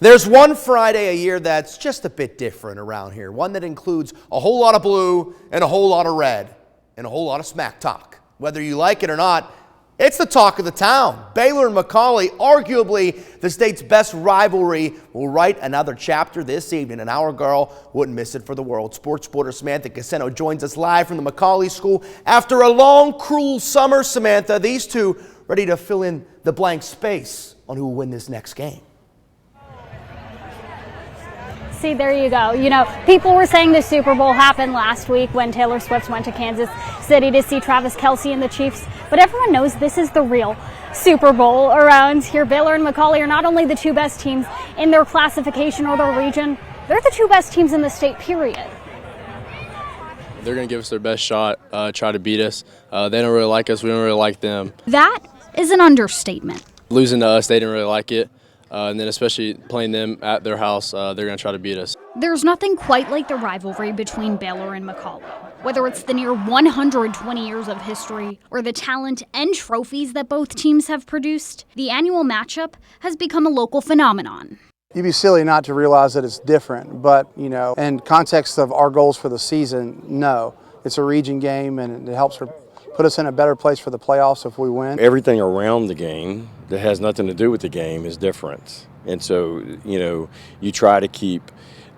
There's one Friday a year that's just a bit different around here. One that includes a whole lot of blue and a whole lot of red and a whole lot of smack talk. Whether you like it or not, it's the talk of the town. Baylor and McCallie, arguably the state's best rivalry, will write another chapter this evening, and our girl wouldn't miss it for the world. Sports reporter Samantha Caseno joins us live from the McCallie School after a long, cruel summer. Samantha, these two ready to fill in the blank space on who will win this next game. See, there you go. You know, people were saying the Super Bowl happened last week when Taylor Swift went to Kansas City to see Travis Kelce and the Chiefs. But everyone knows this is the real Super Bowl around here. Baylor and McCallie are not only the two best teams in their classification or their region, they're the two best teams in the state, period. They're going to give us their best shot, try to beat us. They don't really like us. We don't really like them. That is an understatement. Losing to us, they didn't really like it. And then especially playing them at their house, they're going to try to beat us. There's nothing quite like the rivalry between Baylor and McCallie. Whether it's the near 120 years of history or the talent and trophies that both teams have produced, the annual matchup has become a local phenomenon. You'd be silly not to realize that it's different, but, you know, in context of our goals for the season, no. It's a region game, and it helps put us in a better place for the playoffs if we win. Everything around the game that has nothing to do with the game is different. And so, you know, you try to keep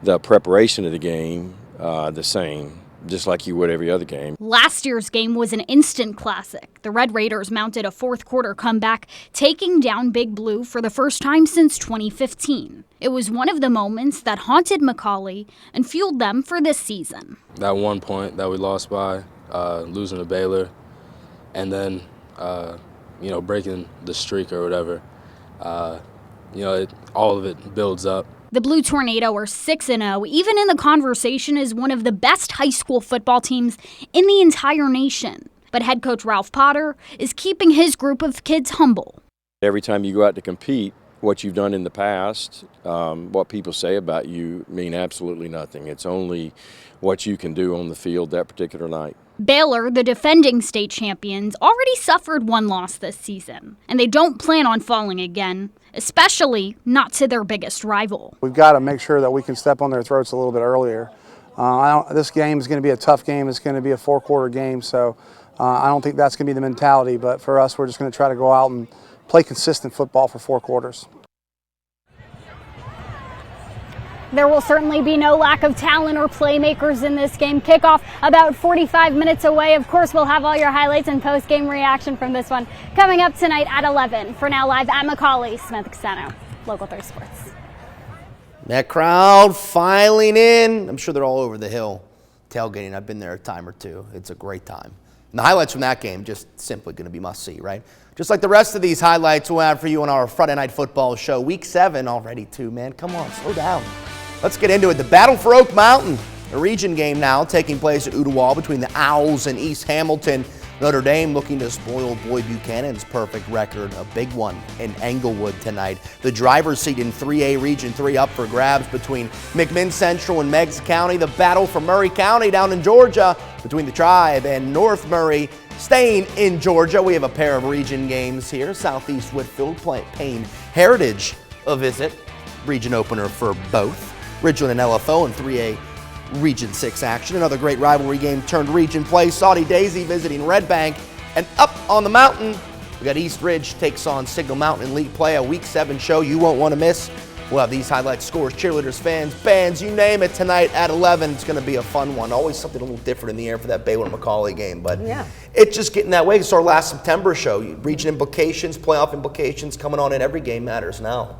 the preparation of the game the same, just like you would every other game. Last year's game was an instant classic. The Red Raiders mounted a fourth quarter comeback, taking down Big Blue for the first time since 2015. It was one of the moments that haunted McCallie and fueled them for this season. That 1 point that we lost by, losing to Baylor, and then, you know, breaking the streak or whatever, you know, all of it builds up. The Blue Tornado are 6-0, even in the conversation as one of the best high school football teams in the entire nation. But head coach Ralph Potter is keeping his group of kids humble. Every time you go out to compete, what you've done in the past, what people say about you mean absolutely nothing. It's only what you can do on the field that particular night. Baylor, the defending state champions, already suffered one loss this season, and they don't plan on falling again, especially not to their biggest rival. We've got to make sure that we can step on their throats a little bit earlier. This game is going to be a tough game. It's going to be a four-quarter game, so I don't think that's going to be the mentality. But for us, we're just going to try to go out and play consistent football for 4 quarters. There will certainly be no lack of talent or playmakers in this game. Kickoff about 45 minutes away. Of course, we'll have all your highlights and post-game reaction from this one coming up tonight at 11. For now, live at McCallie, Samantha Caseno, Local 3 Sports. That crowd filing in. I'm sure they're all over the hill tailgating. I've been there a time or two. It's a great time. And the highlights from that game, just simply going to be must-see, right? Just like the rest of these highlights we'll have for you on our Friday Night Football show. Week 7 already, too, man. Come on, slow down. Let's get into it. The Battle for Oak Mountain, a region game now taking place at Ottawa between the Owls and East Hamilton. Notre Dame looking to spoil Boyd Buchanan's perfect record, a big one in Englewood tonight. The driver's seat in 3A Region 3 up for grabs between McMinn Central and Meigs County. The battle for Murray County down in Georgia between the Tribe and North Murray. Staying in Georgia, we have a pair of region games here. Southeast Whitfield paying Heritage a visit. Region opener for both. Ridgeland and LFO in 3A Region 6 action. Another great rivalry game turned region play. Saudi Daisy visiting Red Bank. And up on the mountain, we got East Ridge takes on Signal Mountain in league play. A Week 7 show you won't want to miss. We'll have these highlights, scores, cheerleaders, fans, bands, you name it, tonight at 11. It's going to be a fun one. Always something a little different in the air for that Baylor-McCallie game. But yeah, it's just getting that way. It's our last September show. Region implications, playoff implications coming on in. Every game matters now.